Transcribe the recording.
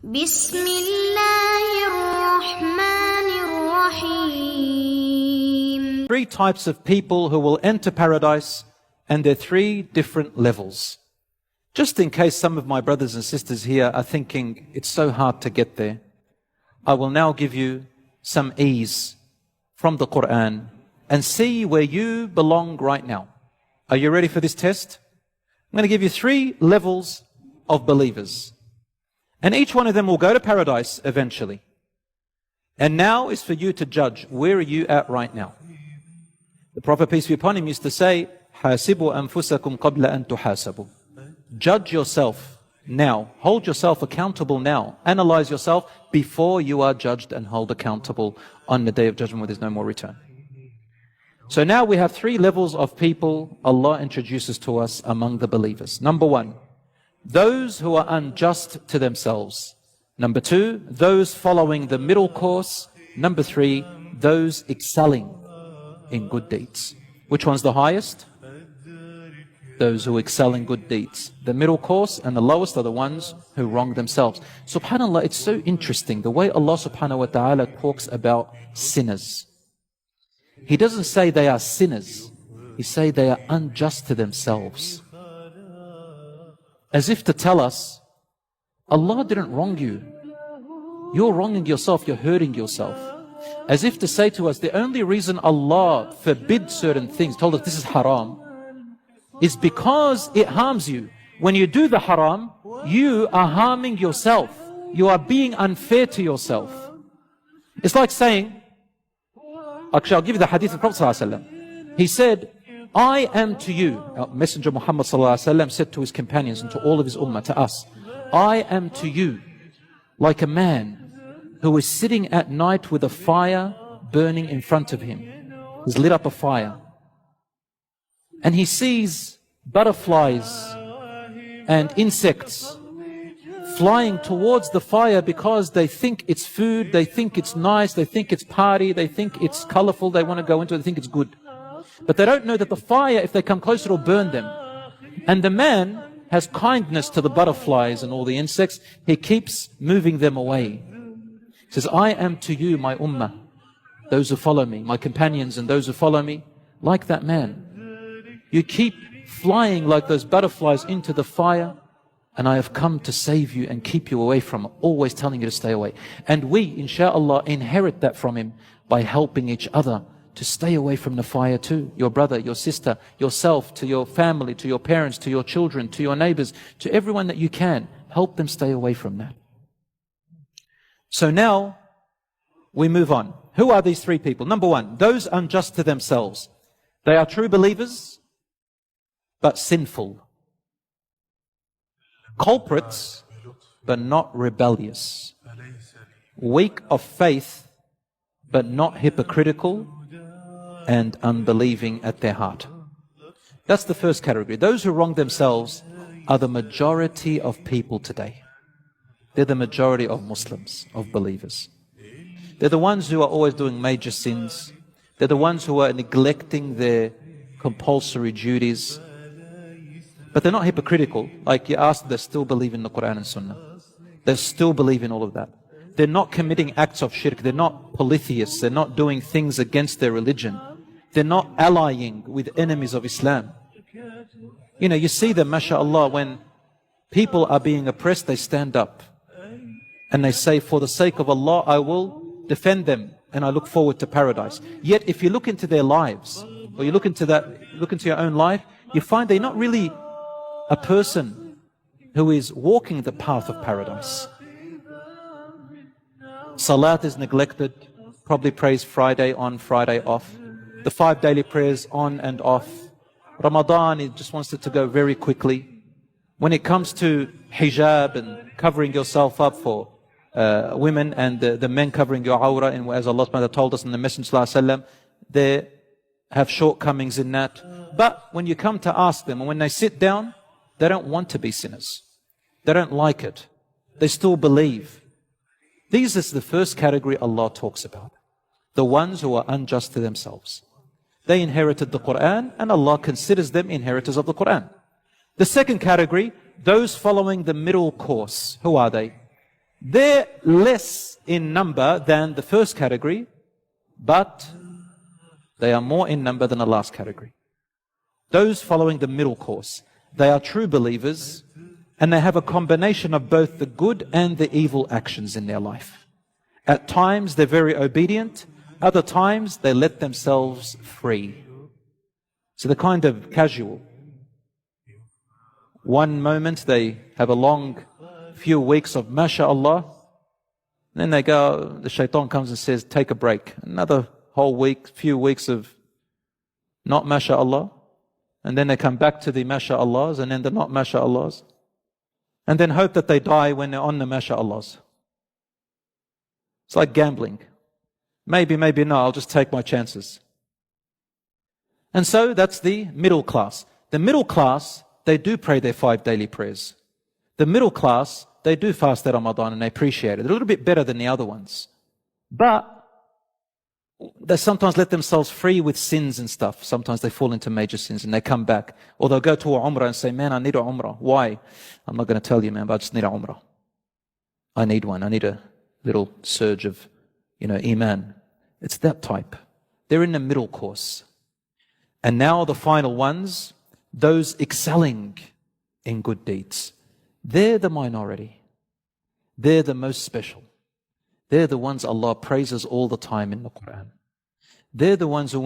بسم الله الرحمن الرحيم. Three types of people who will enter paradise, and they're three different levels. Just in case some of my brothers and sisters here are thinking it's so hard to get there, I will now give you some ease from the Quran and see where you belong right now. Are you ready for this test? I'm going to give you three levels of believers. And each one of them will go to paradise eventually. And now is for you to judge, where are you at right now? The Prophet, peace be upon him, used to say, حَاسِبُوا أَنفُسَكُمْ قَبْلَ أَن تُحَاسَبُوا. Judge yourself now. Hold yourself accountable now. Analyze yourself before you are judged and held accountable on the day of judgment where there's no more return. So now we have three levels of people Allah introduces to us among the believers. Number one, those who are unjust to themselves. Number two, those following the middle course. Number three, those excelling in good deeds. Which one's the highest? Those who excel in good deeds. The middle course and the lowest are the ones who wrong themselves. SubhanAllah, it's so interesting the way Allah subhanahu wa ta'ala talks about sinners. He doesn't say they are sinners. He says they are unjust to themselves. As if to tell us, Allah didn't wrong you. You're wronging yourself, you're hurting yourself. As if to say to us, the only reason Allah forbid certain things, told us this is haram, is because it harms you. When you do the haram, you are harming yourself. You are being unfair to yourself. It's like saying, actually I'll give you the hadith of the Prophet ﷺ. He said, I am to you, Messenger Muhammad ﷺ said to his companions and to all of his ummah, to us, I am to you like a man who is sitting at night with a fire burning in front of him. He's lit up a fire. And he sees butterflies and insects flying towards the fire because they think it's food, they think it's nice, they think it's party, they think it's colorful, they want to go into it, they think it's good. But they don't know that the fire, if they come closer, will burn them. And the man has kindness to the butterflies and all the insects. He keeps moving them away. He says, I am to you, my ummah, those who follow me, my companions and those who follow me, like that man. You keep flying like those butterflies into the fire, and I have come to save you and keep you away from it, always telling you to stay away. And we, inshaAllah, inherit that from him by helping each other to stay away from the fire too. Your brother, your sister, yourself, to your family, to your parents, to your children, to your neighbors, to everyone that you can. Help them stay away from that. So now we move on. Who are these three people? Number one, those unjust to themselves. They are true believers, but sinful. Culprits, but not rebellious. Weak of faith, but not hypocritical and unbelieving at their heart. That's the first category. Those who wrong themselves are the majority of people today. They're the majority of Muslims, of believers. They're the ones who are always doing major sins. They're the ones who are neglecting their compulsory duties. But they're not hypocritical. Like you ask, they still believe in the Quran and Sunnah. They still believe in all of that. They're not committing acts of shirk. They're not polytheists. They're not doing things against their religion. They're not allying with enemies of Islam. You know, you see them, mashallah, when people are being oppressed, they stand up. And they say, for the sake of Allah, I will defend them. And I look forward to paradise. Yet, if you look into their lives, or you look into your own life, you find they're not really a person who is walking the path of paradise. Salat is neglected, probably prays Friday on, Friday off. The 5 daily prayers on and off. Ramadan, he just wants it to go very quickly. When it comes to hijab and covering yourself up for women and the men covering your awrah, and as Allah subhanahu wa ta'ala told us in the Messenger sallallahu alaihi wasallam, they have shortcomings in that. But when you come to ask them, and when they sit down, they don't want to be sinners. They don't like it. They still believe. These is the first category Allah talks about. The ones who are unjust to themselves. They inherited the Quran, and Allah considers them inheritors of the Quran. The second category, those following the middle course. Who are they? They're less in number than the first category, but they are more in number than the last category. Those following the middle course, they are true believers, and they have a combination of both the good and the evil actions in their life. At times they're very obedient, other times they let themselves free. So they're kind of casual. One moment they have a long few weeks of mashallah, then they go, the shaitan comes and says, take a break. Another whole week, few weeks of not mashallah, and then they come back to the masha'Allahs, and then the not masha'Allahs, and then hope that they die when they're on the masha'Allahs. It's like gambling. Maybe, maybe no, I'll just take my chances. And so that's the middle class. The middle class, they do pray their 5 daily prayers. The middle class, they do fast their Ramadan and they appreciate it. They're a little bit better than the other ones. But they sometimes let themselves free with sins and stuff. Sometimes they fall into major sins and they come back. Or they'll go to a Umrah and say, man, I need a Umrah. Why? I'm not going to tell you, man, but I just need a Umrah. I need one. I need a little surge of, Iman. It's that type. They're in the middle course. And now the final ones, those excelling in good deeds. They're the minority. They're the most special. They're the ones Allah praises all the time in the Quran. They're the ones who